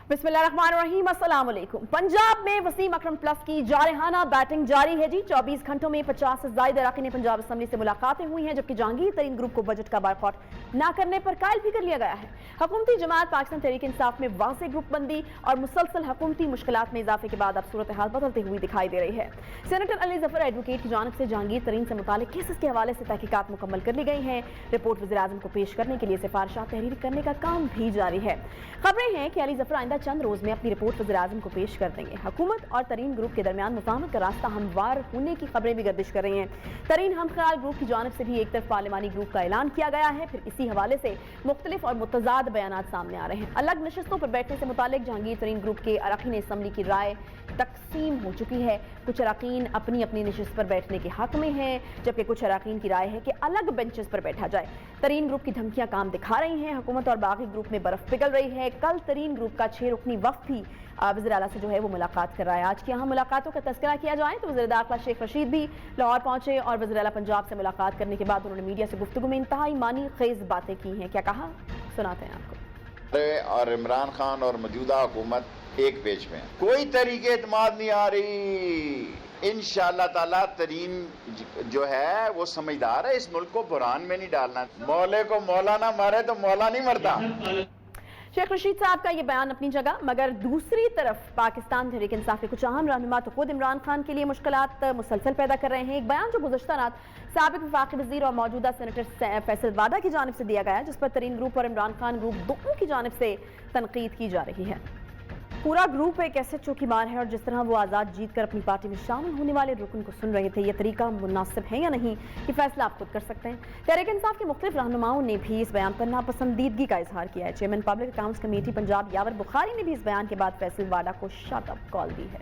बिस्मिल्लाहिर्रहमानिर्रहीम, अस्सलाम वालेकुम। पंजाब में वसीम अकरम प्लस की जारहाना बैटिंग जारी है जी। 24 घंटों में 50 से ज़ायद अरकान पंजाब असम्बली से मुलाकातें हुई हैं, जबकि जहांगीर तरीन ग्रुप को बजट का बायकॉट न करने पर कायल भी कर लिया गया है। हुकूमती जमात पाकिस्तान तहरीक इंसाफ में वाज़ेह ग्रुप बंदी और मुसलसल हुकूमती मुश्किलात में इजाफे के बाद अब सूरत हाल बदलते हुए दिखाई दे रही है। सेनेटर अली जफर एडवोकेट की जानिब से जहांगीर तरीन से मुतालिक केसेस के हवाले से तहकीकात मुकम्मल कर ली गई हैं। रिपोर्ट वज़ीर-ए-आज़म को पेश करने के लिए सिफारिशात तहरीर करने का काम भी जारी है। खबरें हैं कि अली जफर आइंदा चंद रोज में अपनी रिपोर्ट वज़ीर-ए-आज़म को पेश कर देंगे। हुकूमत और तरीन ग्रुप के दरमियान मुफाहमत का रास्ता हमवार होने की खबरें भी गर्दिश कर रही हैं। तरीन हम ख्याल ग्रुप की जानिब से भी एक तरफ पार्लिमानी ग्रुप का ऐलान किया गया है, फिर इसी हवाले से मुख्तलिफ और मुतज़ाद बयानात सामने आ रहे हैं। अलग नशस्तों पर बैठने से मुतालिक जहांगीर तरीन ग्रुप के अरकान असम्बली की राय तकसीम हो चुकी है। कुछ अरकान अपनी अपनी नशस्त पर बैठने के हक में हैं, जबकि कुछ अरकान की राय है कि अलग बेंचेस पर बैठा जाए। तरीन ग्रुप की धमकियां काम दिखा रही हैं। हुकूमत और बागी ग्रुप में बर्फ पिघल रही है। कल तरीन ग्रुप का 6 रुकनी वफ़द भी वज़ीर आला से जो है वो मुलाकात कर रहा है। आज की अहम मुलाकातों का तज़किरा किया जाए तो वज़ीर दाखिला शेख रशीद भी लाहौर पहुंचे और वज़ीर आला पंजाब से मुलाकात करने के बाद उन्होंने मीडिया से गुफ्तगू में इंतहाई मानी खेज बातें की हैं। क्या कहा, सुनाते हैं आपको। और इमरान खान और मौजूदा हुकूमत एक पेज में, कोई तरीके एतमाद नहीं आ रही। इंशाअल्लाह ताला तरीन जो है वो समझदार है, इस मुल्क को बुरान में नहीं डालना। मौले को मौला ना मारे तो मौला नहीं मरता। शेख रशीद साहब का ये बयान अपनी जगह, मगर दूसरी तरफ पाकिस्तान तहरीक इंसाफ के कुछ अहम रहनुमा तो खुद इमरान खान के लिए मुश्किलात मुसलसल पैदा कर रहे हैं। एक बयान जो गुज़श्ता रात साबिक वफाकी वज़ीर और मौजूदा सेनेटर फैसल वाडा की जानिब से दिया गया है, जिस पर तरीन ग्रुप और इमरान खान ग्रुप दोनों की जानिब से तनकीद की जा रही है। पूरा ग्रुप एक एसएचओ की मार है और जिस तरह वो आज़ाद जीत कर अपनी पार्टी में शामिल होने वाले रुकन को सुन रहे थे, यह तरीका मुनासिब है या नहीं, ये फैसला आप खुद कर सकते हैं। तहरीक इंसाफ के मुख्तलिफ रहनुमाओं ने भी इस बयान पर नापसंदीदगी का इजहार किया है। Chairman public accounts committee Punjab Yawar Bukhari ने भी इस बयान के बाद फैसल वाडा को शट अप कॉल दी है।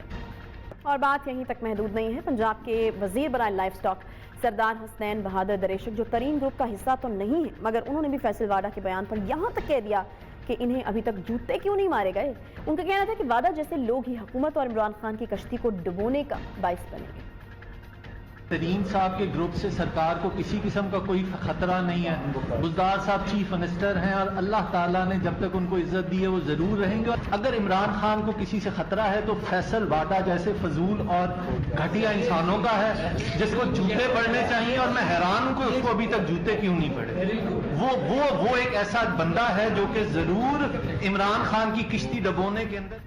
और बात यहीं तक महदूद नहीं है। पंजाब के वजीर बराए लाइफ स्टॉक सरदार हसनैन बहादुर दरेशक, जो तरीन ग्रुप का हिस्सा तो नहीं है, मगर उन्होंने भी फैसल वाडा के बयान पर यहाँ तक कह दिया कि इन्हें अभी तक जूते क्यों नहीं मारे गए। उनका कहना था कि वादा जैसे लोग ही हुकूमत और इमरान खान की कश्ती को डुबोने का बाइस बनेंगे। तरीन साहब के ग्रुप से सरकार को किसी किस्म का कोई खतरा नहीं है। बुज़दार साहब चीफ मिनिस्टर हैं और अल्लाह ताला ने जब तक उनको इज्जत दी है वो जरूर रहेंगे। अगर इमरान खान को किसी से खतरा है तो फैसल वाडा जैसे फजूल और घटिया इंसानों का है, जिसको जूते पड़ने चाहिए। और मैं हैरान हूं कि उसको अभी तक जूते क्यों नहीं पड़े। वो एक ऐसा बंदा है जो कि जरूर इमरान खान की किश्ती डबोने के अंदर।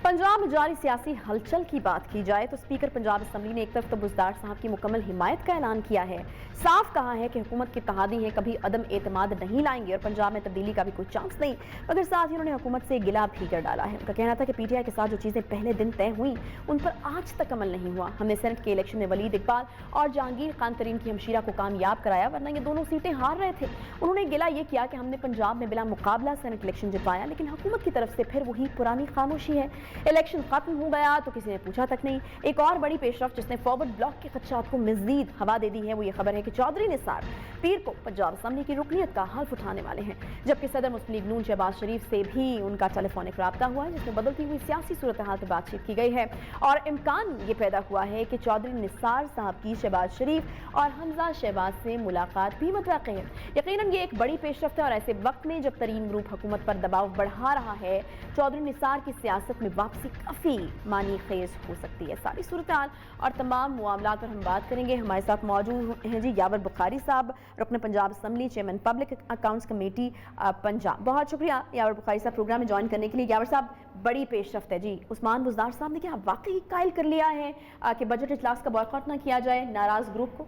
पंजाब में जारी सियासी हलचल की बात की जाए तो स्पीकर पंजाब असम्बली ने एक तरफ तो बुज़दार साहब की मुकम्मल हिमायत का ऐलान किया है, साफ कहा है कि हुकूमत की इत्तेहादी है, कभी अदम एतमाद नहीं लाएंगे और पंजाब में तब्दीली का भी कोई चांस नहीं, मगर साथ ही उन्होंने हुकूमत से गिला भी कर डाला है। उनका कहना था कि पीटीआई के साथ जो चीज़ें पहले दिन तय हुई उन पर आज तक अमल नहीं हुआ। हमने सेनेट के इलेक्शन में वलीद इकबाल और जहांगीर खान तरीन की हमशीरा को कामयाब कराया, वरना ये दोनों सीटें हार रहे थे। उन्होंने गिला ये किया कि हमने पंजाब में बिला मुकाबला सेनेट इलेक्शन जितवाया, लेकिन हुकूमत की तरफ से फिर वही पुरानी खामोशी है। इलेक्शन खत्म हो गया तो किसी ने पूछा तक नहीं। एक और बड़ी पेशरफ जिसने फॉरवर्ड ब्लॉक के खदशात को मजीद हवा दे दी है, वो ये खबर है कि चौधरी निसार पीर को पंजाब असम्बली की रुकनीत का हल्फ उठाने वाले हैं, जबकि सदर मुस्लिम लीग नून शहबाज शरीफ से भी उनका टेलीफोनिक राब्ता हुआ है, जिसमें बदलती हुई सियासी सूरत हाल पर बातचीत की गई है और इम्कान ये पैदा हुआ है कि चौधरी निसार साहब की शहबाज शरीफ और हमजा शहबाज से मुलाकात भी मुतवक्किल है। यकीनन ये एक बड़ी पेशरफ्त है और ऐसे वक्त में जब तरीन ग्रुप हुकूमत पर दबाव बढ़ा रहा है, चौधरी निसार की सियासत में वापसी काफ़ी मानी खेज हो सकती है। सारी सूरत हाल और तमाम मामलात पर हम बात करेंगे। हमारे साथ मौजूद हैं जी यावर बुखारी साहब, रुकन Punjab assembly, chairman public accounts committee Punjab. बहुत शुक्रिया यावर बुखारी साहब प्रोग्राम में ज्वाइन करने के लिए। यावर साहब, बड़ी पेशरफ्त है जी। उस्मान बुज़दार साहब ने क्या वाकई कायल कर लिया है कि बजट इजलास का बॉयकॉट ना किया जाए नाराज़ ग्रुप को?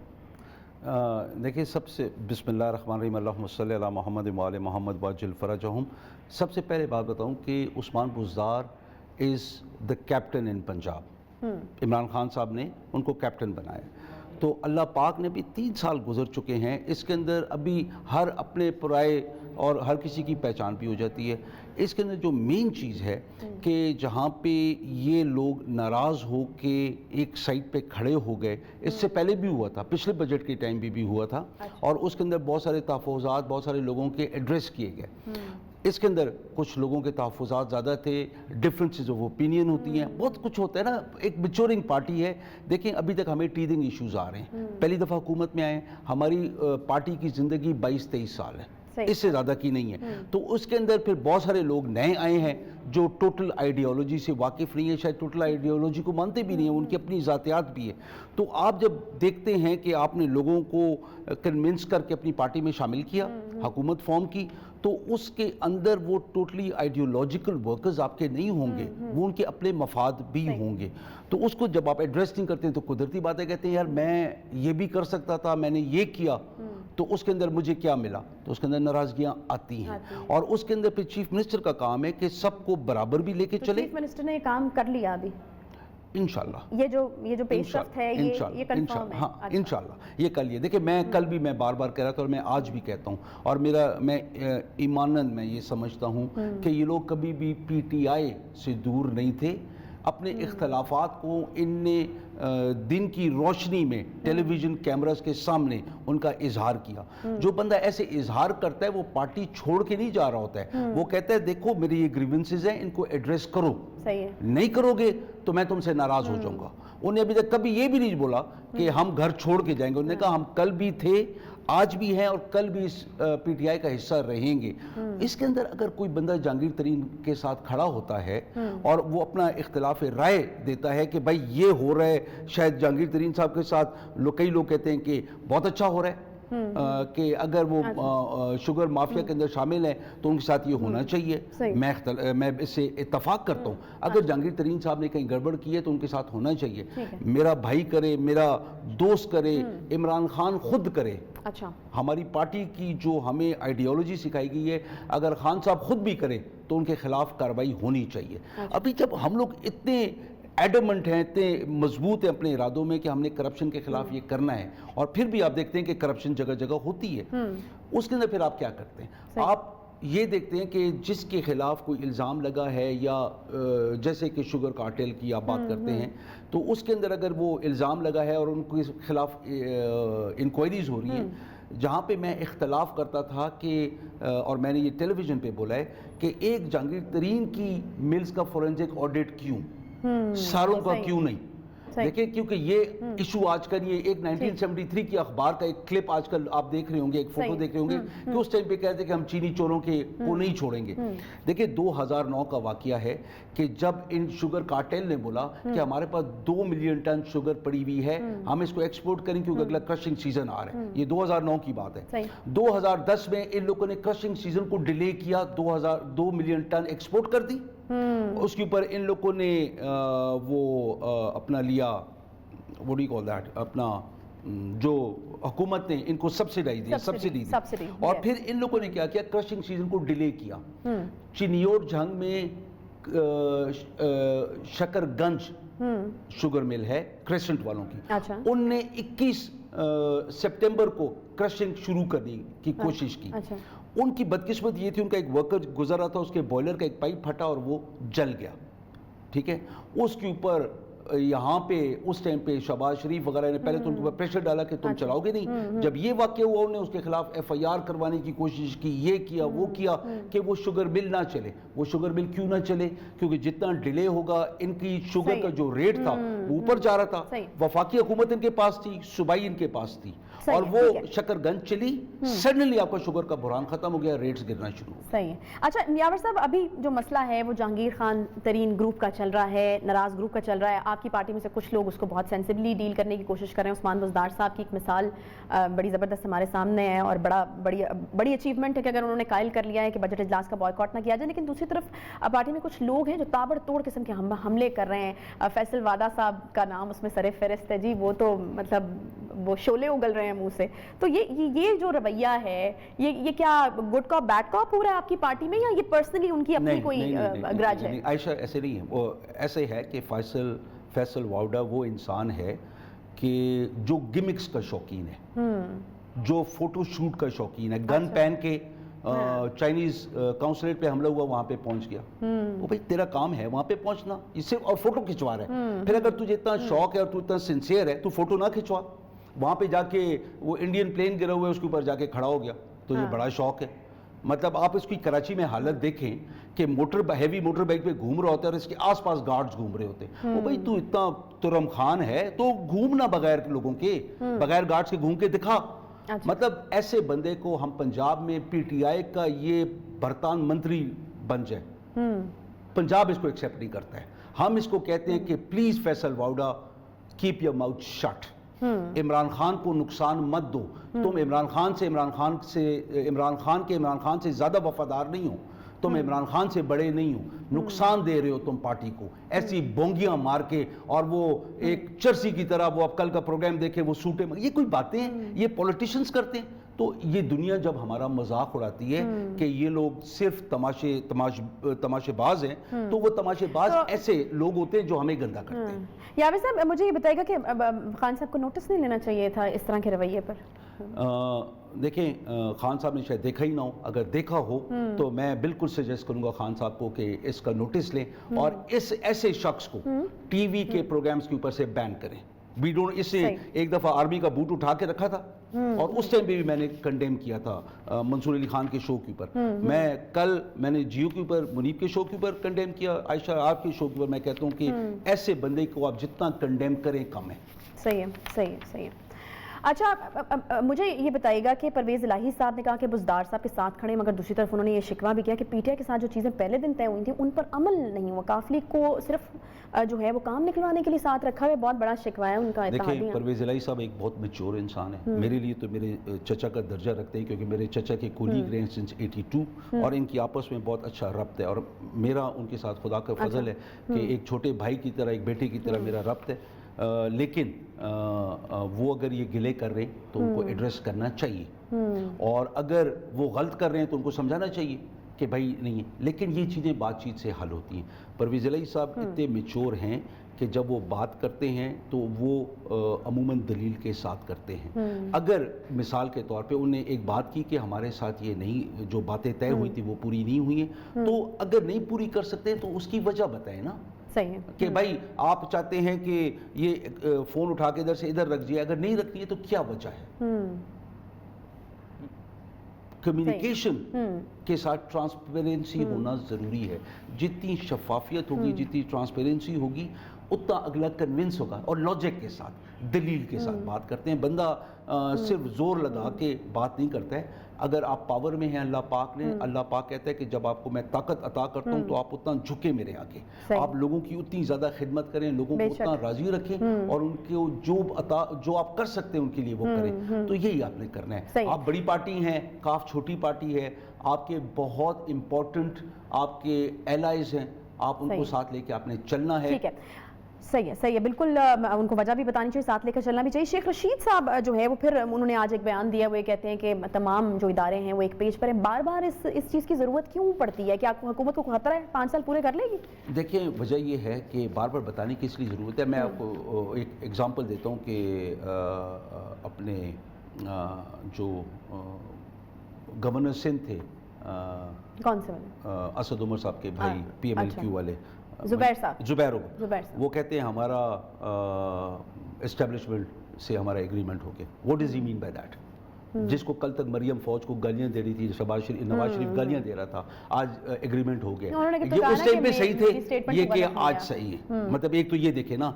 देखिए, सबसे बिस्मिल्लाहिर्रहमानिर्रहीम, अल्लाहुम्मा सल्ली अला मुहम्मद व आले मुहम्मद वअज्जिल फ़रजहुम। सबसे पहले बात बताऊं कि Usman Buzdar is the captain in Punjab. Imran Khan साहब ने उनको कैप्टन बनाया, तो अल्लाह पाक ने भी 3 साल गुजर चुके हैं। इसके अंदर अभी हर अपने पराए और हर किसी की पहचान भी हो जाती है। इसके अंदर जो मेन चीज़ है कि जहाँ पे ये लोग नाराज़ हो के एक साइड पे खड़े हो गए, इससे पहले भी हुआ था, पिछले बजट के टाइम भी हुआ था। और उसके अंदर बहुत सारे तहफ़्फ़ुज़ात, बहुत सारे लोगों के एड्रेस किए गए। इसके अंदर कुछ लोगों के तहफ़्फ़ुज़ात ज़्यादा थे, डिफरेंसेस ऑफ ओपिनियन होती हैं, बहुत कुछ होता है ना। एक मैच्योरिंग पार्टी है। देखें, अभी तक हमें टीदिंग इश्यूज़ आ रहे हैं। पहली दफ़ा हुकूमत में आए, हमारी पार्टी की ज़िंदगी 22-23 साल है। اس سے زیادہ کی نہیں ہے. تو اس کے اندر پھر بہت سارے لوگ نئے آئے ہیں جو ٹوٹل آئیڈیالوجی سے واقف نہیں ہے, شاید ٹوٹل آئیڈیالوجی کو مانتے بھی نہیں ہیں, ان کی اپنی ذاتیات بھی ہے. تو آپ جب دیکھتے ہیں کہ آپ نے لوگوں کو کنونس کر کے اپنی پارٹی میں شامل کیا, حکومت فارم کی, تو اس کے اندر وہ ٹوٹلی آئیڈیالوجیکل ورکرز آپ کے نہیں ہوں گے, وہ ان کے اپنے مفاد بھی ہوں گے. تو اس کو جب آپ ایڈریس نہیں کرتے ہیں تو قدرتی باتیں کہتے ہیں یار میں یہ بھی کر سکتا تھا, میں نے یہ کیا, تو اس کے اندر مجھے کیا ملا, تو اس کے اندر ناراضگیاں آتی ہیں. اور اس کے اندر پھر چیف منسٹر کا کام ہے کہ سب کو برابر بھی لے کے چلے. چیف منسٹر نے یہ کام کر لیا ابھی انشاءاللہ, یہ جو پیش رفت ہے یہ کنفرم ہے. ہاں انشاءاللہ یہ کل, یہ دیکھیں میں کل بھی میں بار بار کہہ رہا تھا اور میں آج بھی کہتا ہوں, اور میں ایماناً میں یہ سمجھتا ہوں کہ یہ لوگ کبھی بھی پی ٹی آئی سے دور نہیں تھے. اپنے اختلافات کو ان نے دن کی روشنی میں ٹیلی ویژن کیمراز کے سامنے ان کا اظہار کیا. جو بندہ ایسے اظہار کرتا ہے وہ پارٹی چھوڑ کے نہیں جا رہا ہوتا ہے, وہ کہتا ہے دیکھو میری یہ گریونسز ہیں, ان کو ایڈریس کرو, نہیں کرو گے تو میں تم سے ناراض ہو جاؤں گا. انہیں ابھی تک کبھی یہ بھی نہیں بولا کہ ہم گھر چھوڑ کے جائیں گے. انہوں نے کہا ہم کل بھی تھے, آج بھی ہیں اور کل بھی اس پی ٹی آئی کا حصہ رہیں گے. اس کے اندر اگر کوئی بندہ جہانگیر ترین کے ساتھ کھڑا ہوتا ہے اور وہ اپنا اختلاف رائے دیتا ہے کہ بھائی یہ ہو رہا ہے, شاید جہانگیر ترین صاحب کے ساتھ کئی لوگ کہتے ہیں کہ بہت اچھا ہو رہا ہے, کہ اگر وہ شوگر مافیا کے اندر شامل ہیں تو ان کے ساتھ یہ ہونا چاہیے, میں اس سے اتفاق کرتا ہوں. اگر جہانگیر ترین صاحب نے کہیں گڑبڑ کی ہے تو ان کے ساتھ ہونا چاہیے. میرا بھائی کرے, میرا دوست کرے, عمران خان خود کرے. اچھا, ہماری پارٹی کی جو ہمیں آئیڈیالوجی سکھائی گئی ہے, اگر خان صاحب خود بھی کرے تو ان کے خلاف کارروائی ہونی چاہیے. ابھی جب ہم لوگ اتنے ایڈمنٹ ہیں, اتنے مضبوط ہیں اپنے ارادوں میں کہ ہم نے کرپشن کے خلاف یہ کرنا ہے, اور پھر بھی آپ دیکھتے ہیں کہ کرپشن جگہ جگہ ہوتی ہے, اس کے اندر پھر آپ کیا کرتے ہیں؟ آپ یہ دیکھتے ہیں کہ جس کے خلاف کوئی الزام لگا ہے, یا جیسے کہ شوگر کارٹیل کی آپ بات کرتے ہیں, تو اس کے اندر اگر وہ الزام لگا ہے اور ان کے خلاف انکوائریز ہو رہی ہیں, جہاں پہ میں اختلاف کرتا تھا کہ, اور میں نے یہ ٹیلی ویژن پہ بولا ہے کہ ایک جہانگیر ترین کی ملز کا فورنزک آڈٹ کیوں, ساروں کا کیوں نہیں؟ دیکھیں کیونکہ یہ ایشو آج کل, یہ ایک 1973 کی اخبار کا ایک کلپ آج کل آپ دیکھ رہے ہوں گے, ایک فوٹو دیکھ رہے ہوں گے کہ اس ٹائم پہ کہتے کہ ہم چینی چوروں کو نہیں چھوڑیں گے. دیکھیں 2009 کا واقعہ ہے کہ جب ان شوگر کارٹیل نے بولا کہ ہمارے پاس 2 ملین ٹن شوگر پڑی ہوئی ہے, ہم اس کو ایکسپورٹ کریں کیونکہ اگلا کرشنگ سیزن آ رہا ہے. یہ 2009 کی بات ہے. 2010 میں ان لوگوں نے کرشنگ سیزن کو ڈیلے کیا, 2 ملین ٹن ایکسپورٹ کر دی. اس کے اوپر ان لوگوں نے وہ اپنا لیا, what do you call that, اپنا جو حکومت نے ان کو سبسڈی دی, اور پھر ان لوگوں نے کیا کیا, کرشنگ سیزن کو ڈیلے کیا. چنیور جھنگ میں شکر گنج شوگر مل ہے کریسنٹ والوں کی, ان نے 21 سپٹمبر کو کرشنگ شروع کرنے کی کوشش کی. ان کی بدقسمت یہ تھی, ان کا ایک ورکر گزر رہا تھا, اس کے بوائلر کا ایک پائپ پھٹا اور وہ جل گیا. ٹھیک ہے, اس کے اوپر یہاں پہ اس ٹائم پہ شہباز شریف وغیرہ نے پہلے تو ان کے اوپر پریشر ڈالا کہ تم چلاؤ گے نہیں. جب یہ واقعہ ہوا انہوں نے اس کے خلاف ایف آئی آر کروانے کی کوشش کی, یہ کیا وہ کیا کہ وہ شوگر مل نہ چلے. وہ شوگر مل کیوں نہ چلے؟ کیونکہ جتنا ڈیلے ہوگا ان کی شوگر کا جو ریٹ تھا وہ اوپر جا رہا تھا. وفاقی حکومت ان کے پاس تھی, صوبائی ان کے پاس تھی, اور وہ شکر گنج چلی, سڈنلی آپ کا شوگر کا بحران ختم ہو گیا, ریٹس گرنا شروع ہو. صحیح ہے. اچھا نیاور صاحب, ابھی جو مسئلہ ہے وہ جہانگیر خان ترین گروپ کا چل رہا ہے, ناراض گروپ کا چل رہا ہے. آپ کی پارٹی میں سے کچھ لوگ اس کو بہت سینسبلی ڈیل کرنے کی کوشش کر رہے ہیں. عثمان بزدار صاحب کی ایک مثال بڑی زبردست ہمارے سامنے ہے, اور بڑی اچیومنٹ ہے کہ اگر انہوں نے قائل کر لیا ہے کہ بجٹ اجلاس کا بائیکاٹ نہ کیا جائے. لیکن دوسری طرف پارٹی میں کچھ لوگ ہیں جو تابڑ توڑ قسم کے حملے کر رہے ہیں. فیصل وادہ صاحب کا نام اس میں سر فہرست ہے جی, وہ تو مطلب وہ شعلے اگل رہے ہیں منہ سے. تو یہ جو رویہ ہے, یہ کیا گڈ کاپ بیڈ کاپ ہو رہا ہے آپ کی پارٹی میں, یا یہ پرسنلی ان کی اپنی کوئی گرج ہے؟ عائشہ ایسے نہیں ہے. وہ ایسے ہے کہ فیصل واؤڈا وہ انسان ہے کہ جو گمکس کا شوقین ہے, جو فوٹو شوٹ کا شوقین ہے. گن پہن کے چائنیز کاؤنسلیٹ پہ حملہ ہوا, وہاں پہ پہنچ گیا. وہ بھائی تیرا کام ہے وہاں پہ پہنچنا, اس سے اور فوٹو کھنچوا رہا ہے. پھر اگر تجھے اتنا شوق ہے اور تو اتنا سنسیئر ہے, تو فوٹو نہ کھنچوا. وہاں پہ جا کے وہ انڈین پلین گرا ہوا ہے اس کے اوپر جا کے کھڑا ہو گیا, تو یہ بڑا شوق ہے. مطلب آپ اس کی کراچی میں حالت دیکھیں کہ ہیوی موٹر بائک پہ گھوم رہا ہوتا ہے اور اس کے آس پاس گارڈز گھوم رہے ہوتے ہیں. وہ بھائی تو اتنا ترم خان ہے تو گھومنا بغیر لوگوں کے, بغیر گارڈز کے گھوم کے دکھا. अच्छा। मतलब ऐसे बंदे को हम पंजाब में पीटीआई का ये प्रधान मंत्री बन जाए, पंजाब इसको एक्सेप्ट नहीं करता है। हम इसको कहते हैं कि please Faisal Vawda keep your mouth shut, Imran Khan को नुकसान मत दो। तुम इमरान खान से ज्यादा वफादार नहीं हो, तुम इमरान खान से बड़े नहीं हो, नुकसान दे रहे हो तुम पार्टी को ऐसी बोंगियां मार के। और वो एक चर्सी की तरह वो अब कल का प्रोग्राम देखे वो सूटे में, ये कोई बातें हैं? ये पॉलिटिशियंस करते हैं। तो ये दुनिया जब हमारा मजाक उड़ाती है कि ये लोग सिर्फ तमाशेबाज हैं, तो वो तमाशेबाज ऐसे लोग होते हैं जो हमें गंदा करते हैं। यावेद साहब मुझे ये बताइएगा कि खान साहब को नोटिस नहीं लेना चाहिए था इस तरह के रवैये पर? देखें, खान साहब ने शायद देखा ही ना हो, अगर देखा हो तो मैं बिल्कुल सजेस्ट करूंगा खान साहब को कि इसका नोटिस लें और इस ऐसे शख्स को टीवी के प्रोग्राम्स के ऊपर से बैन करें। वी डोंट, इससे एक दफा आर्मी का बूट उठा के रखा था और उस टाइम भी मैंने कंडेम किया था मंसूर अली खान के शो के ऊपर। मैंने जियो के ऊपर मुनीब के शो के ऊपर कंडेम किया, आयशा आपके शो के ऊपर। मैं कहता हूँ कि ऐसे बंदे को आप जितना कंडेम करें कम है। सही है, सही है, सही है। अच्छा, मुझे ये बताइएगा कि परवेज़ इलाही साहब ने कहा कि बुज़दार साहब के साथ खड़े, मगर दूसरी तरफ उन्होंने ये शिकवा भी किया कि पीटीआई के साथ जो चीज़ें पहले दिन तय हुई थी उन पर अमल नहीं हुआ। काफिले को सिर्फ जो है वो काम निकलवाने के लिए साथ रखा है। बहुत बड़ा शिकवा है उनका। देखिए, परवेज़ इलाही साहब एक बहुत मैच्योर इंसान है। मेरे लिए तो मेरे चचा का दर्जा रखते हैं, क्योंकि मेरे चचा के कोलीग रहे सिंस 82 और इनकी आपस में बहुत अच्छा रब्त है। और मेरा उनके साथ खुदा का फजल है कि एक छोटे भाई की तरह, एक बेटे की तरह मेरा रब्त है। लेकिन वो अगर ये गिले कर रहे हैं तो उनको एड्रेस करना चाहिए, और अगर वो गलत कर रहे हैं तो उनको समझाना चाहिए कि भाई नहीं है। लेकिन ये चीज़ें बातचीत से हल होती हैं। परवेज़ इलाही साहब इतने मैच्योर हैं कि जब वो बात करते हैं तो वो अमूमन दलील के साथ करते हैं। अगर मिसाल के तौर पे उन्हें एक बात की कि हमारे साथ ये नहीं, जो बातें तय हुई थी वो पूरी नहीं हुई हैं, तो अगर नहीं पूरी कर सकते तो उसकी वजह बताएं ना। सही है कि भाई आप चाहते हैं कि ये फोन उठा के इधर से इधर रख दिया, अगर नहीं रखनी है तो क्या वजह है? कम्युनिकेशन के साथ ट्रांसपेरेंसी होना ज़रूरी है। जितनी शफाफियत होगी, जितनी ट्रांसपेरेंसी होगी, उतना अगला कन्विंस होगा। और लॉजिक के साथ, दलील के साथ बात करते हैं। बंदा सिर्फ जोर लगा के बात नहीं करता है। अगर आप पावर में हैं, अल्लाह पाक कहता है कि जब आपको मैं ताकत अता करता हूँ तो आप उतना झुके मेरे आगे, आप लोगों की उतनी ज़्यादा खिदमत करें, लोगों को उतना राज़ी रखें और उनको जो आप कर सकते हैं उनके लिए वो करें। तो यही आपने करना है। आप बड़ी पार्टी हैं, काफ छोटी पार्टी है, आपके बहुत इंपॉर्टेंट आपके एलाइज हैं, आप उनको साथ लेके आपने चलना है। ठीक है, सही है, सही है, बिल्कुल। उनको वजह भी बतानी चाहिए, साथ लेकर चलना भी चाहिए। शेख रशीद साहब जो है वो फिर उन्होंने आज एक बयान दिया, वो ये कहते हैं कि तमाम जो इदारे हैं वो एक पेज पर हैं। बार बार इस चीज़ की ज़रूरत क्यों पड़ती है? क्या हुकूमत को खतरा है 5 साल पूरे कर लेगी? देखिए, वजह ये है कि बार बार बताने की इसलिए ज़रूरत है। मैं आपको एक एग्जांपल देता हूँ कि अपने जो गवर्नर सिंध थे, कौन से वाले? असद उमर साहब के भाई, PMLQ वाले जुबैर, वो कहते हैं हमारा एस्टेब्लिशमेंट से हमारा एग्रीमेंट हो गया। What does he mean by that? जिसको कल तक मरियम फौज को गालियां दे रही थी, नवाज शरीफ गालियां दे रहा था, आज एग्रीमेंट हो गया। ये उस टाइम पे सही थे, ये कि आज सही है। मतलब एक तो ये देखे ना,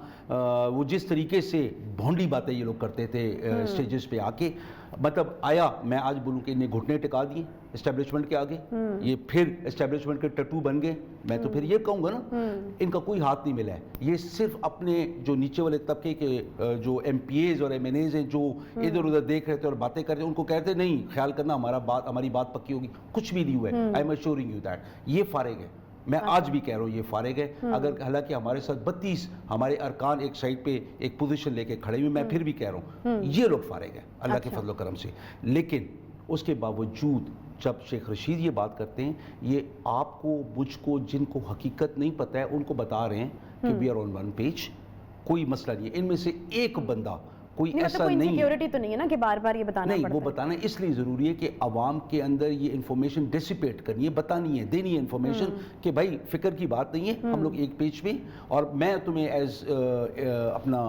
वो जिस तरीके से भोंडी बातें ये लोग करते थे स्टेजेस पे आके, मतलब आया, मैं आज बोलूं कि इन्हें घुटने टिका दिए एस्टेब्लिशमेंट के आगे, ये फिर एस्टेब्लिशमेंट के टट्टू बन गए। मैं तो फिर ये कहूँगा ना, इनका कोई हाथ नहीं मिला है। ये सिर्फ अपने जो नीचे वाले तबके के जो MPAs और MNAs हैं जो इधर उधर देख रहे थे और बातें कर रहे थे, उनको कहते नहीं ख्याल करना हमारी बात पक्की होगी। कुछ भी नहीं हुआ है। I am assuring you that ये फारिग है। मैं आज भी कह रहा हूँ ये फारिग है। अगर हालांकि हमारे साथ 32 हमारे अरकान एक साइड पे एक पोजीशन लेके खड़े हुए, मैं फिर भी कह रहा हूँ ये लोग फारिग है अल्लाह के फजल करम से। लेकिन उसके बावजूद जब शेख रशीद ये बात करते हैं, ये आपको मुझको जिनको हकीकत नहीं पता है उनको बता रहे हैं कि we are on one page, कोई मसला नहीं है। इनमें से एक बंदा कोई ऐसा नहीं, सिक्योरिटी तो नहीं है ना कि बार बार ये बताना नहीं, पड़ता वो बताना इसलिए ज़रूरी है कि आवाम के अंदर ये इन्फॉर्मेशन डिसिपेट करनी है, बतानी है, देनी है इन्फॉर्मेशन कि भाई फिक्र की बात नहीं है, हम लोग एक पेज पे। और मैं तुम्हें एज अपना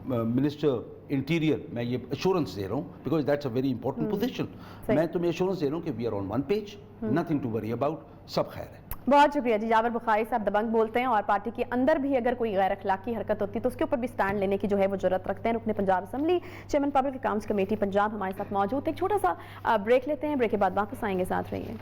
मिनिस्टर इंटीरियर मैं ये एश्योरेंस दे रहा हूँ, because that's a very important position. मैं तुम्हें एश्योरेंस दे रहा हूँ कि we are on one page, nothing to worry about, सब खैर है। बहुत शुक्रिया जी। जावर बुखारी साहब दबंग बोलते हैं और पार्टी के अंदर भी अगर कोई गैर अखलाकी हरकत होती है तो उसके ऊपर भी स्टैंड लेने की जो है वो जरूरत रखते हैं। रुकने Punjab assembly chairman public accounts committee Punjab हमारे साथ मौजूद है। एक छोटा सा ब्रेक लेते हैं, ब्रेक के बाद वापस आएंगे, साथ रहिए।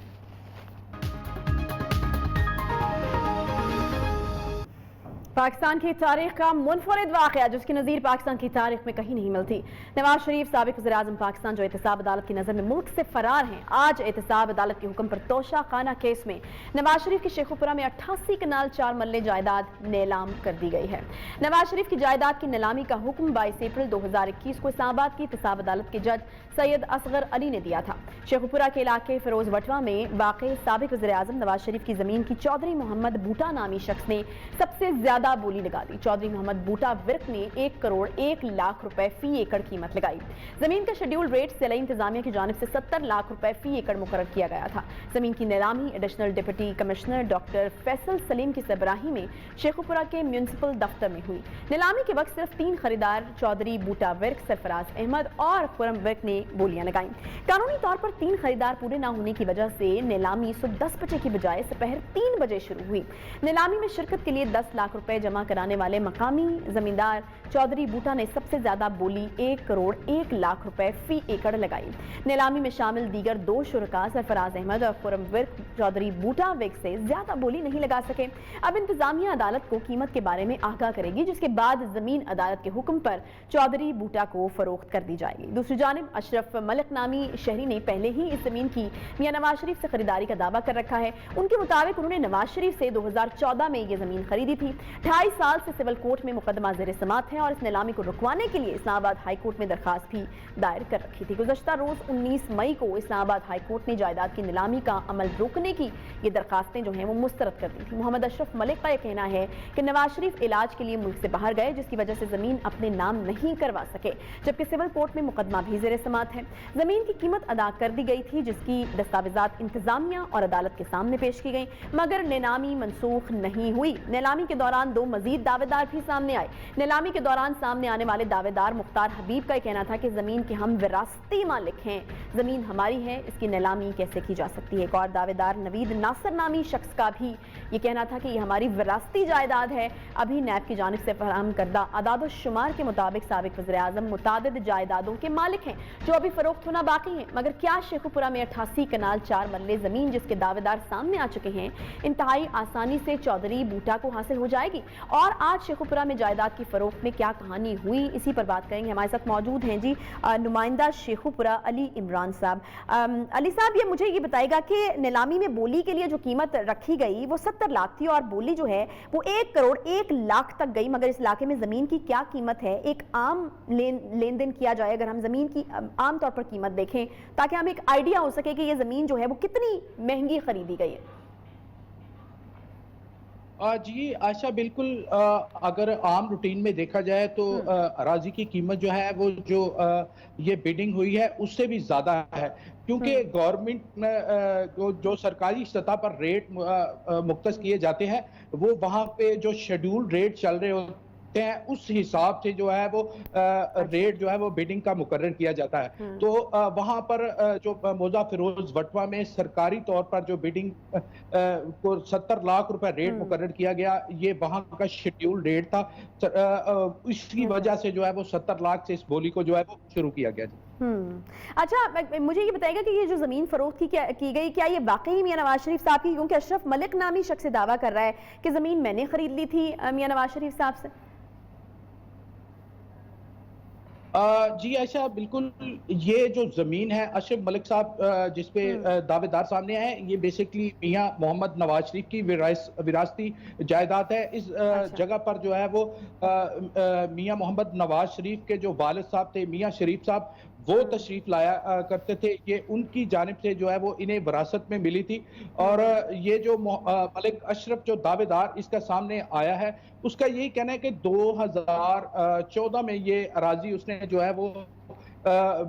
पाकिस्तान की तारीख का मुनफरिद वाक़या जिसकी नज़ीर पाकिस्तान की तारीख में कहीं नहीं मिलती। नवाज शरीफ साबिक वज़ीर-ए-आज़म पाकिस्तान जो एहतसाब अदालत की नज़र में मुल्क से फरार हैं, आज एहतसाब अदालत के हुक्म पर तोशा खाना केस में नवाज शरीफ की शेखुपुरा में 88 कनाल 4 मरले जायदाद नीलाम कर दी गई है। नवाज शरीफ की जायदाद की नीलामी का हुक्म 22 अप्रैल 2021 को इस्लामाबाद की एहतसाब अदालत के जज सैयद असगर अली ने दिया था। शेखुपुरा के इलाके फिरोज वटवा में वाक़ साबिक वज़ीर-ए-आज़म नवाज शरीफ की ज़मीन की चौधरी मोहम्मद बूटा नामी शख्स ने सबसे ज्यादा बोली लगा दी। चौधरी मोहम्मद बूटा विर्क ने 1 करोड़ 1 लाख रुपए फी एकड़ कीमत लगाई। जमीन का शेड्यूल रेट जिला इंतजामिया की जानिब से 70 लाख रुपए फी एकड़ मुकर्रर किया गया था। जमीन की नीलामी additional deputy commissioner doctor Faisal Salim की सरबराही में शेखुपुरा के म्यूनिसिपल दफ्तर में हुई। नीलामी के वक्त सिर्फ 3 खरीदार चौधरी बूटा विर्क, सरफराज अहमद और खुरम विर्क ने बोलियां लगाई। कानूनी तौर पर 3 खरीदार पूरे न होने की वजह से नीलामी सुबह 10 बजे की बजाय दोपहर 3 बजे शुरू हुई। नीलामी में शिरकत के लिए 10 लाख रुपए जमा कराने वाले मकामी जमींदार चौधरी बूटा ने सबसे ज्यादा बोली 1 करोड़ 1 लाख रुपए फी एकड़ लगाई। नीलामी में शामिल दीगर 2 शुरका सरफराज अहमद और खुरम विर्क चौधरी बूटा विर्क से ज्यादा बोली नहीं लगा सके। अब इंतजामिया अदालत को कीमत के बारे में आगाह करेगी, जिसके बाद जमीन अदालत के हुक्म पर चौधरी बूटा को फरोख्त कर दी जाएगी। दूसरी जानिब अशरफ मलिक नामी शहरी ने पहले ही इस जमीन की मियां नवाज शरीफ से खरीदारी का दावा कर रखा है। उनके मुताबिक उन्होंने नवाज शरीफ से 2014 में ये जमीन खरीदी थी। 2.5 साल से सिविल कोर्ट में मुकदमा ज़ेर समाअत है और इस नीलामी को रुकवाने के लिए इस्लामाबाद हाई कोर्ट में दरखास्त भी दायर कर रखी थी। गुज़श्ता रोज 19 मई को इस्लामाबाद हाई कोर्ट ने जायदाद की नीलामी का अमल रोकने की ये दरखास्तें जो हैं वो मुस्तरद कर दी थी। मोहम्मद अशरफ मलिक का यह कहना है कि नवाज शरीफ इलाज के लिए मुल्क से बाहर गए, जिसकी वजह से जमीन अपने नाम नहीं करवा सके, जबकि सिविल कोर्ट में मुकदमा भी ज़ेर समाअत है। जमीन की कीमत अदा कर दी गई थी, जिसकी दस्तावेजात इंतजामिया और अदालत के सामने पेश की गई, मगर नीलामी मनसूख नहीं हुई। नीलामी के दौरान 2 मजीद दावेदार भी सामने आए। नीलामी के दौरान सामने आने वाले दावेदार मुख्तार हबीब का कहना था कि जमीन के हम विरासती मालिक हैं, जमीन हमारी है, इसकी नीलामी कैसे की जा सकती है। एक और दावेदार नवीद नासिर नामी शख्स का भी ये कहना था कि ये हमारी विरासती जायदाद है। अभी नैब की जानिब से फराहम करदा अदाद शुमार के मुताबिक साबिक वज़ीर-ए-आज़म मुतादिद जायदादों के मालिक हैं जो अभी फरोख्त होना बाकी हैं। मगर क्या शेखुपुरा में 88 कनाल 4 मरले जमीन जिसके दावेदार सामने आ चुके हैं इंतहाई आसानी से चौधरी बूटा को हासिल हो जाएगी? और आज शेखुपुरा में जायदाद की फरोख्त में क्या कहानी हुई, इसी पर बात करेंगे। हमारे साथ मौजूद हैं जी नुमाइंदा शेखुपुरा अली इमरान साहब। अली साहब, ये मुझे ये बताएगा कि नीलामी में बोली के लिए जो कीमत रखी गई वो 70 लाख थी और बोली जो है वो 1 करोड़ 1 लाख तक गई, मगर इस इलाके में जमीन की क्या कीमत है? एक आम लेन देन किया जाए, अगर हम जमीन की आम तौर पर कीमत देखें ताकि हमें एक आइडिया हो सके कि ये जमीन जो है वो कितनी महंगी खरीदी गई है। जी आशा, बिल्कुल अगर आम रूटीन में देखा जाए तो अराजी की कीमत जो है वो जो ये बिडिंग हुई है उससे भी ज़्यादा है, क्योंकि गवर्नमेंट जो सरकारी सतह पर रेट मुख्तस किए जाते हैं वो वहाँ पे जो शेड्यूल रेट चल रहे होते हैं उस हिसाब से जो है वो रेट जो है वो बिडिंग का मुकर्रर किया जाता है। तो वहाँ पर जो मौजा फिरोज वटवा में सरकारी तौर पर जो बिडिंग को 70 लाख रुपए रेट मुकर्रर किया गया, ये वहाँ का शेड्यूल रेट था। इसकी वजह से जो है वो 70 लाख से इस बोली को जो है वो शुरू किया गया। अच्छा, मुझे ये बताएगा कि ये जो जमीन फरोख्त की गई, क्या ये वाकई मियां नवाज शरीफ साहब की? क्योंकि अशरफ मलिक नामी शख्स दावा कर रहा है कि जमीन मैंने खरीद ली थी मियां नवाज शरीफ साहब से। जी आयशा, बिल्कुल ये जो जमीन है अशरफ मलिक साहब जिसपे दावेदार सामने आए, ये बेसिकली मियां मोहम्मद नवाज शरीफ की विरासती जायदाद है। इस जगह पर जो है वो मियां मोहम्मद नवाज शरीफ के जो वालिद साहब थे मियां शरीफ साहब, वो तशरीफ लाया करते थे। ये उनकी जानिब से जो है वो इन्हें विरासत में मिली थी। और ये जो मलिक अशरफ जो दावेदार इसका सामने आया है, उसका यही कहना है कि 2014 में ये अराजी उसने जो है वो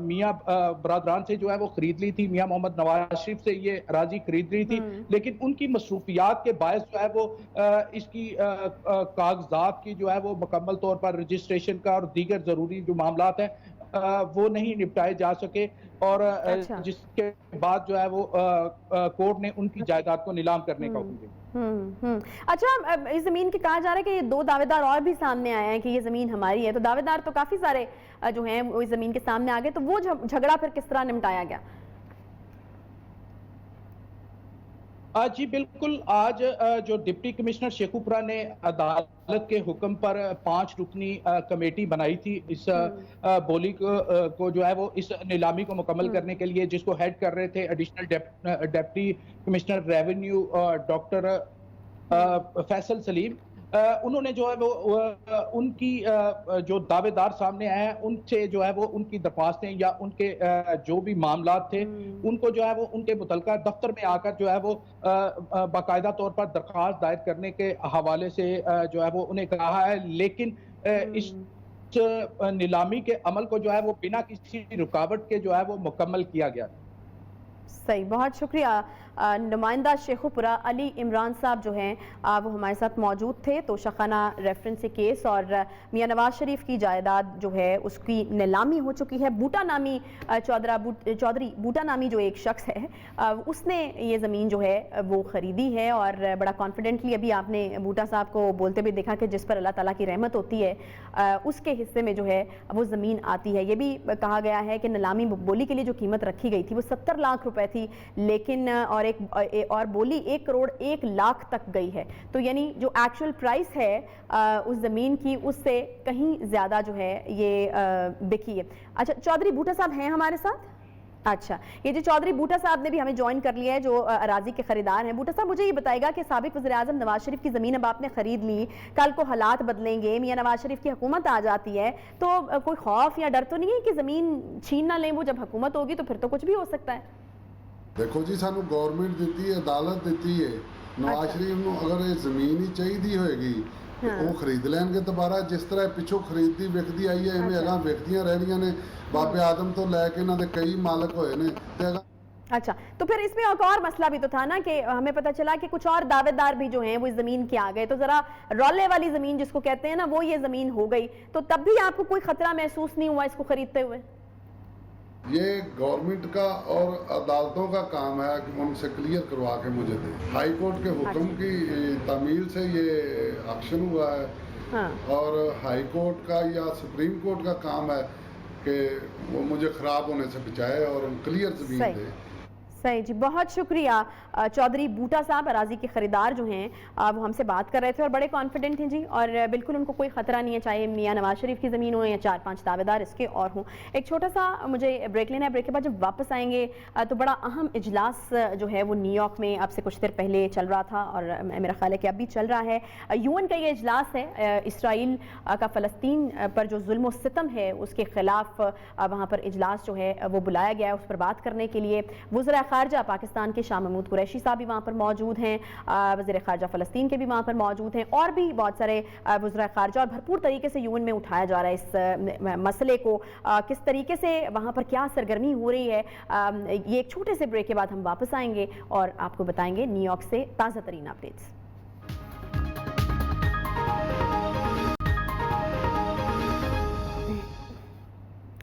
मियां बरादरान से जो है वो खरीद ली थी। मियां मोहम्मद नवाज शरीफ से ये अराजी खरीद ली थी, लेकिन उनकी मसरूफियात के बायस जो है वो इसकी कागजात की जो है वो मुकम्मल तौर पर रजिस्ट्रेशन का और दीगर जरूरी जो मामलात हैं وہ نہیں نپٹائے جا سکے اور جس کے بعد جو ہے وہ کورٹ نے ان کی جائیداد کو نیلام کرنے کا حکم دیا۔ اچھا، اس زمین کے کہا جا رہا ہے کہ یہ 2 دعوے دار اور بھی سامنے آئے ہیں کہ یہ زمین ہماری ہے، تو دعوے دار تو کافی سارے جو ہیں وہ اس زمین کے سامنے آ گئے، تو وہ جھگڑا پھر کس طرح نمٹایا گیا؟ جی بالکل، آج جو ڈپٹی کمشنر شیخوپورہ نے عدالت کے حکم پر 5 رکنی کمیٹی بنائی تھی اس بولی کو جو ہے وہ اس نیلامی کو مکمل کرنے کے لیے، جس کو ہیڈ کر رہے تھے additional deputy commissioner revenue doctor Faisal Saleem. انہوں نے جو ہے وہ ان کی جو دعوے دار سامنے آئے ہیں ان سے جو ہے وہ ان کی درخواستیں یا ان کے جو بھی معاملات تھے ان کو جو ہے وہ ان کے متعلقہ دفتر میں آ کر جو ہے وہ باقاعدہ طور پر درخواست دائر کرنے کے حوالے سے جو ہے وہ انہیں کہا ہے، لیکن اس نیلامی کے عمل کو جو ہے وہ بنا کسی رکاوٹ کے جو ہے وہ مکمل کیا گیا۔ صحیح، بہت شکریہ۔ نمائندہ شیخوپورہ علی عمران صاحب جو ہیں وہ ہمارے ساتھ موجود تھے۔ تو شاخانہ ریفرنس کیس اور میاں نواز شریف کی جائیداد جو ہے اس کی نیلامی ہو چکی ہے۔ بوٹا نامی چودھری بوٹا نامی جو ایک شخص ہے اس نے یہ زمین جو ہے وہ خریدی ہے، اور بڑا کانفیڈنٹلی ابھی آپ نے بوٹا صاحب کو بولتے بھی دیکھا کہ جس پر اللہ تعالیٰ کی رحمت ہوتی ہے اس کے حصے میں جو ہے وہ زمین آتی ہے۔ یہ بھی کہا گیا ہے کہ نیلامی بولی کے لیے جو قیمت رکھی گئی تھی وہ 70 لاکھ روپے تھی، لیکن اور بولی 1 کروڑ 1 لاکھ تک گئی ہے، تو یعنی جو ایکچوئل پرائس ہے اس زمین کی اس سے کہیں زیادہ جو ہے یہ بکی ہے۔ اچھا، چودھری بوٹا صاحب ہیں ہمارے ساتھ؟ اچھا، یہ جو چودھری بوٹا صاحب نے بھی ہمیں جوائن کر لیا ہے جو اراضی کے خریدار ہیں۔ بوٹا صاحب مجھے یہ بتائے گا کہ سابق وزیراعظم نواز شریف کی زمین اب آپ نے خرید لی، کل کو حالات بدلیں گے، میاں نواز شریف کی حکومت آ جاتی ہے، تو کوئی خوف یا ڈر تو نہیں ہے کہ زمین چھین نہ لیں وہ؟ جب حکومت ہوگی تو پھر تو کچھ بھی ہو سکتا ہے۔ دیکھو جی، سانو گورنمنٹ دیتی ہے، عدالت دیتی ہے، نواز شریف نو اگر یہ زمین ہی چاہیے ہوئے گی وہ خرید لین گے دوبارہ، جس طرح پچھو خریدتی وکتی آئی ہے ایویں اگاں وکتیاں رہنیاں نے۔ بابے آدم تو لے کے انہاں دے کئی مالک ہوئے نے تے اگاں۔ اچھا، تو پھر اس میں ایک اور مسئلہ بھی تو تھا نا کہ ہمیں پتہ چلا کہ کچھ اور دعوے دار بھی جو ہیں وہ اس زمین کے آ گئے، تو ذرا رولے والی زمین جس کو کہتے ہیں نا وہ یہ زمین ہو گئی، تو تب بھی آپ کو کوئی خطرہ محسوس نہیں ہوا اس کو خریدتے ہوئے؟ یہ گورنمنٹ کا اور عدالتوں کا کام ہے کہ ان سے کلیئر کروا کے مجھے دے۔ ہائی کورٹ کے حکم کی تعمیل سے یہ ایکشن ہوا ہے، اور ہائی کورٹ کا یا سپریم کورٹ کا کام ہے کہ وہ مجھے خراب ہونے سے بچائے اور کلیئر زمین دے۔ صحیح جی، بہت شکریہ۔ چودھری بوٹا صاحب اراضی کے خریدار جو ہیں وہ ہم سے بات کر رہے تھے اور بڑے کانفیڈنٹ ہیں جی، اور بالکل ان کو کوئی خطرہ نہیں ہے، چاہے میاں نواز شریف کی زمین ہو یا 4-5 دعوے دار اس کے اور ہوں۔ ایک چھوٹا سا مجھے بریک لینا ہے، بریک کے بعد جب واپس آئیں گے تو بڑا اہم اجلاس جو ہے وہ نیو یارک میں اب سے کچھ دیر پہلے چل رہا تھا اور میرا خیال ہے کہ اب بھی چل رہا ہے۔ UN کا یہ اجلاس ہے، اسرائیل کا فلسطین پر جو ظلم و ستم ہے اس کے خلاف وہاں پر اجلاس جو ہے وہ بلایا گیا ہے اس پر بات کرنے کے لیے۔ وزراء خارجہ پاکستان کے شاہ محمود قریشی صاحب بھی وہاں پر موجود ہیں، وزیر خارجہ فلسطین کے بھی وہاں پر موجود ہیں، اور بھی بہت سارے وزراء خارجہ، اور بھرپور طریقے سے UN میں اٹھایا جا رہا ہے اس مسئلے کو، کس طریقے سے وہاں پر کیا سرگرمی ہو رہی ہے۔ یہ ایک چھوٹے سے بریک کے بعد ہم واپس آئیں گے اور آپ کو بتائیں گے نیو یارک سے تازہ ترین اپڈیٹس۔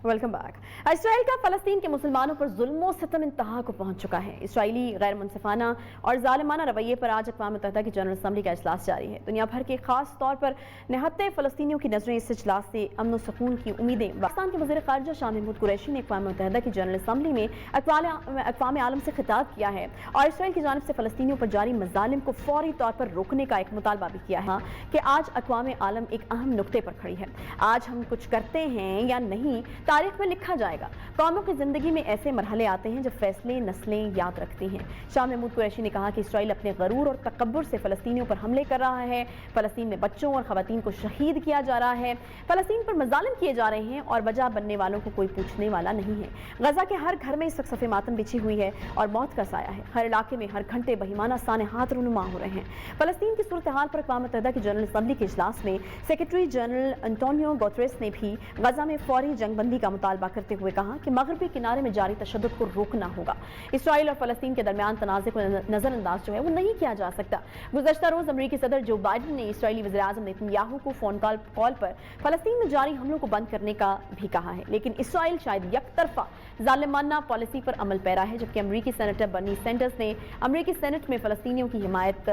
Welcome back. اسرائیل کا فلسطین کے مسلمانوں پر ظلم و ستم انتہا کو پہنچ چکا ہے۔ اسرائیلی غیر منصفانہ اور ظالمانہ رویے پر آج اقوام متحدہ کی جنرل اسمبلی کا اجلاس جاری ہے۔ دنیا بھر کے خاص طور پر نہتے فلسطینیوں کی نظریں اس اجلاس سے امن و سکون کی امیدیں۔ پاکستان کے وزیر خارجہ شاہ محمود قریشی نے اقوام متحدہ کی جنرل اسمبلی میں اقوام عالم سے خطاب کیا ہے اور اسرائیل کی جانب سے فلسطینیوں پر جاری مظالم کو فوری طور پر روکنے کا ایک مطالبہ بھی کیا ہے کہ آج اقوام عالم ایک اہم نقطے پر کھڑی ہے۔ آج ہم کچھ کرتے ہیں یا نہیں تاریخ میں لکھا جائے گا۔ قوموں کی زندگی میں ایسے مرحلے آتے ہیں جب فیصلے نسلیں یاد رکھتی ہیں۔ شاہ محمود قریشی نے کہا کہ اسرائیل اپنے غرور اور تکبر سے فلسطینیوں پر حملے کر رہا ہے، فلسطین میں بچوں اور خواتین کو شہید کیا جا رہا ہے، فلسطین پر مظالم کیے جا رہے ہیں اور وجہ بننے والوں کو کوئی پوچھنے والا نہیں ہے۔ غزہ کے ہر گھر میں اس وقت صف ماتم بچھی ہوئی ہے اور موت کا سایہ ہے۔ ہر علاقے میں ہر گھنٹے بہیمانہ سانحات رونما ہو رہے ہیں۔ فلسطین کی صورتحال پر اقوام متحدہ کی جنرل اسمبلی کے اجلاس میں سیکریٹری جنرل انٹونیو گوتریس نے بھی غزہ میں فوری جنگ بندی बंदी का मुतालबा करते हुए कहा कि मगरबी किनारे में जारी तशद्दुद को रोकना होगा। इसराइल और फ़लस्तीन के दरमियान तनाज़े को नज़रअंदाज जो है वो नहीं किया जा सकता। गुज़श्ता रोज़ अमरीकी सदर जो बाइडन ने इसराइली वज़ीर-ए-आज़म नेतन्याहू को फ़ोन कॉल पर फ़लस्तीन में जारी हमलों को बंद करने का भी कहा है, लेकिन इसराइल शायद यकतरफा ज़ालिमाना पॉलिसी पर अमल पैरा है, जबकि अमरीकी सेनेटर बर्नी सैंडर्स ने अमरीकी सेनेट में फ़लस्तीनियों की हिमायत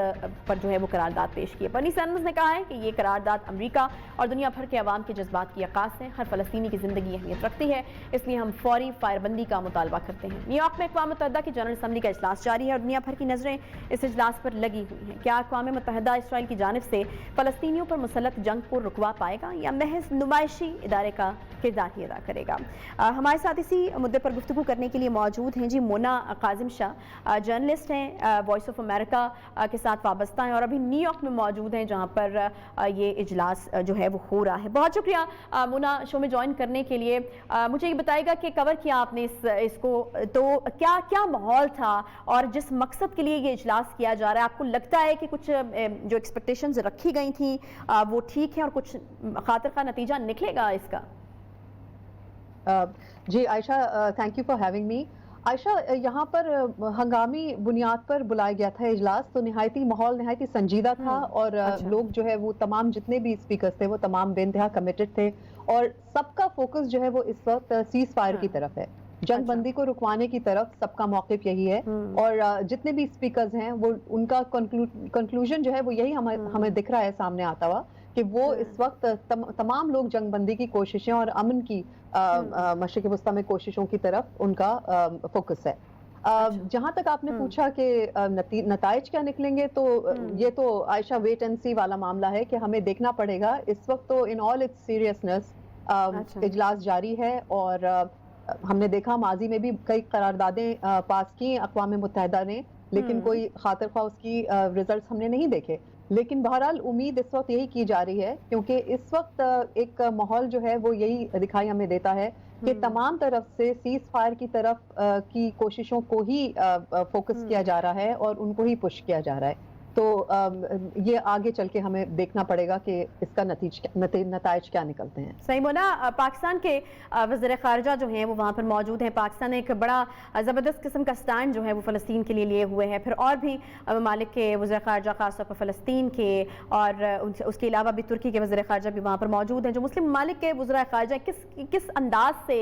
पर जो है वो करारदाद पेश की है। बर्नी सैंडर्स ने कहा है कि ये करारदाद अमरीका और दुनिया भर के अवाम के जज्बात की अक्कास है। हर फ़लस्तीनी की ज़िंदगी अहमियत रखती है, इसलिए हम फौरी फायरबंदी का मुतालबा करते हैं। न्यूयॉर्क में अक़वाम मुत्तहिदा की जनरल असम्बली का इजलास जारी है और दुनिया भर की नज़रें इस इजलास पर लगी हुई हैं। क्या अक़वाम मुत्तहिदा इसराइल की जानिब से फ़लस्तीनियों पर मुसल्लत जंग को रुकवा पाएगा या महज नुमाइशी इदारे का किरदार ही अदा करेगा? हमारे साथ इसी मुद्दे पर गुफ्तगू करने के लिए मौजूद हैं जी मोना काजिम शाह, जर्नलिस्ट हैं, वॉइस ऑफ अमेरिका के साथ वाबस्ता हैं और अभी न्यूयॉर्क में मौजूद हैं जहां पर ये इजलास जो है वो हो रहा है। बहुत शुक्रिया मोना शो में ज्वाइन करने के लिए। मुझे ये बताएगा कि कवर किया आपने इसको, तो क्या क्या माहौल था और जिस मकसद के लिए ये इजलास किया जा रहा है, आपको लगता है कि कुछ जो एक्सपेक्टेशंस रखी गई थी वो ठीक है और कुछ खातिर खा नतीजा निकलेगा इसका? जी Ayesha, thank you for having me. Ayesha, यहाँ पर हंगामी बुनियाद पर बुलाया गया था इजलास, तो माहौल नहायती संजीदा था और लोग जो है वो तमाम जितने भी स्पीकर्स थे वो तमाम बेइंतहा कमिटेड थे और सबका फोकस जो है वो इस वक्त सीज फायर की तरफ है, जंग बंदी को रुकवाने की तरफ सबका मौक़िफ़ यही है। और जितने भी स्पीकर्स हैं वो उनका कंक्लूजन जो है वो यही हमें दिख रहा है सामने आता हुआ कि वो इस वक्त तमाम लोग जंग बंदी की कोशिशें और अमन की मशरिक़ वस्ता में कोशिशों की तरफ उनका फोकस है। जहाँ तक आपने पूछा कि नताइज क्या निकलेंगे, तो ये तो आयशा वेट एंड सी वाला मामला है कि हमें देखना पड़ेगा। इस वक्त तो इन ऑल इट्स सीरियसनेस इजलास जारी है और हमने देखा माजी में भी कई करारदादें पास की अक़वाम मुत्तहिदा ने, लेकिन कोई खातिर ख्वाह उसकी रिजल्ट्स हमने नहीं देखे। लेकिन बहरहाल उम्मीद इस वक्त यही की जा रही है क्योंकि इस वक्त एक माहौल जो है वो यही दिखाई हमें देता है कि तमाम तरफ से सीज फायर की तरफ की कोशिशों को ही फोकस किया जा रहा है और उनको ही पुश किया जा रहा है। तो ये आगे चल के हमें देखना पड़ेगा कि इसका नतीज क्या निकलते हैं। सही बोला। पाकिस्तान के वज़ीर ख़ारिजा जो हैं वो वहाँ पर मौजूद हैं। पाकिस्तान ने एक बड़ा ज़बरदस्त किस्म का स्टैंड जो है वो फ़लस्तीन के लिए लिए हुए हैं। फिर और भी ममालिक के वज़ीर ख़ारिजा ख़ास तौर पर फ़लस्तीन के और उसके अलावा भी तुर्की के वज़ीर ख़ारिजा भी वहाँ पर मौजूद हैं। जो मुस्लिम ममालिक के वज़ीर ख़ारिजा किस अंदाज से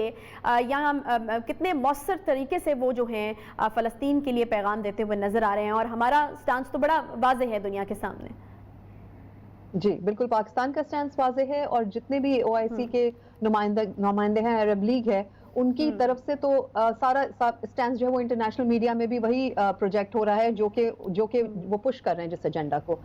या कितने मौसर तरीके से वो जो हैं फ़लस्तीन के लिए पैगाम देते हुए नज़र आ रहे हैं, और हमारा स्टांस तो बड़ा वाज़ेह है दुनिया के सामने। जी बिल्कुल, पाकिस्तान का स्टैंस वाज़ेह है और जितने भी OIC के नुमाइंदे हैं, अरब लीग है, उनकी तरफ से तो सारा स्टैंस जो है वो इंटरनेशनल मीडिया में भी वही प्रोजेक्ट हो रहा है जो कि वो पुश कर रहे हैं जिस एजेंडा को।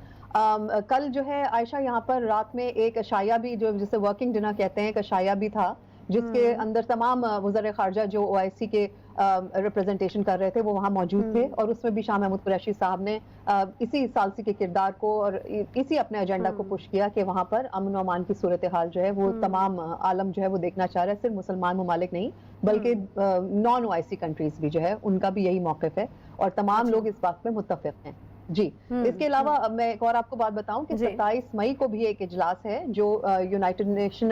कल जो है आयशा यहाँ पर रात में एक अशाया भी, जो जिसे वर्किंग डिनर कहते हैं, एक अशाया भी था जिसके अंदर तमाम वज़ीर ख़ारिजा जो OIC के रिप्रेजेंटेशन कर रहे थे वो वहाँ मौजूद थे और उसमें भी शाह महमूद कुरैशी साहब ने इसी सालसी के किरदार को और इसी अपने एजेंडा को पुश किया कि वहाँ पर अमन और अमान की सूरत हाल जो है वो तमाम आलम जो है वो देखना चाह रहा है। सिर्फ मुसलमान ममालिक नहीं बल्कि नॉन OIC कंट्रीज भी जो है उनका भी यही मौक़िफ़ है और तमाम लोग इस बात पे मुत्तफ़िक़ हैं। जी, इसके अलावा मैं एक और आपको बात बताऊं कि 27 मई को भी एक इजलास है जो यूनाइटेड नेशन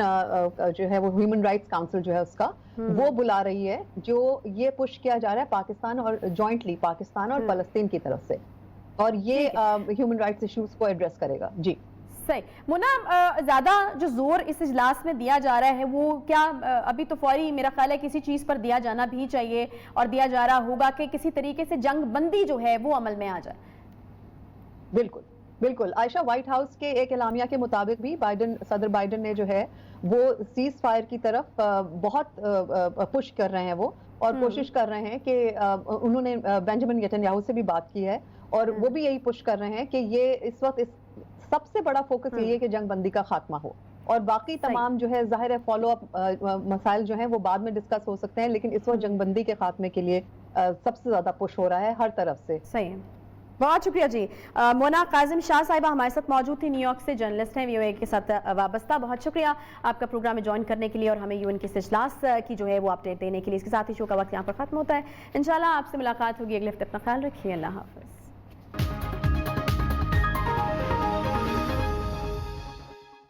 जो है वो ह्यूमन राइट्स काउंसिल जो है उसका वो बुला रही है, जो ये पुश किया जा रहा है पाकिस्तान और जॉइंटली पाकिस्तान और फ़लस्तीन की तरफ से, और ये ह्यूमन राइट्स इश्यूज को एड्रेस करेगा। जी सही। मुन्ना, ज़्यादा जो जोर इस इजलास में दिया जा रहा है वो क्या अभी तो फौरी मेरा ख्याल है किसी चीज़ पर दिया जाना भी चाहिए और दिया जा रहा होगा कि किसी तरीके से जंग बंदी जो है वो अमल में आ जाए? बिल्कुल बिल्कुल आयशा, व्हाइट हाउस के एक एलामिया के मुताबिक भी सदर बाइडन ने जो है वो सीज फायर की तरफ बहुत पुश कर रहे हैं वो, और कोशिश कर रहे हैं कि उन्होंने बेंजामिन नेतन्याहू से भी बात की है और वो भी यही पुश कर रहे हैं कि ये इस वक्त सबसे बड़ा फोकस यही है कि जंग बंदी का खात्मा हो, और बाकी तमाम जो है जाहिर है फॉलो अप मसाइल जो हैं वो बाद में डिस्कस हो सकते हैं, लेकिन इस वक्त जंग बंदी के खात्मे के लिए सबसे ज्यादा पुश हो रहा है हर तरफ से। सही है, बहुत शुक्रिया जी। मोना काजिम शाह साहिबा हमारे साथ मौजूद थी, न्यूयॉर्क से जर्नलिस्ट हैं, VOA के साथ वाबस्ता। बहुत शुक्रिया आपका प्रोग्राम में ज्वाइन करने के लिए और हमें UN के इजलास की जो है वो अपडेट देने के लिए। इसके साथ ही शो का वक्त यहाँ पर खत्म होता है। इंशाल्लाह आपसे मुलाकात होगी अगले हफ्ते। अपना ख्याल रखिए, अल्लाह हाफ़िज़।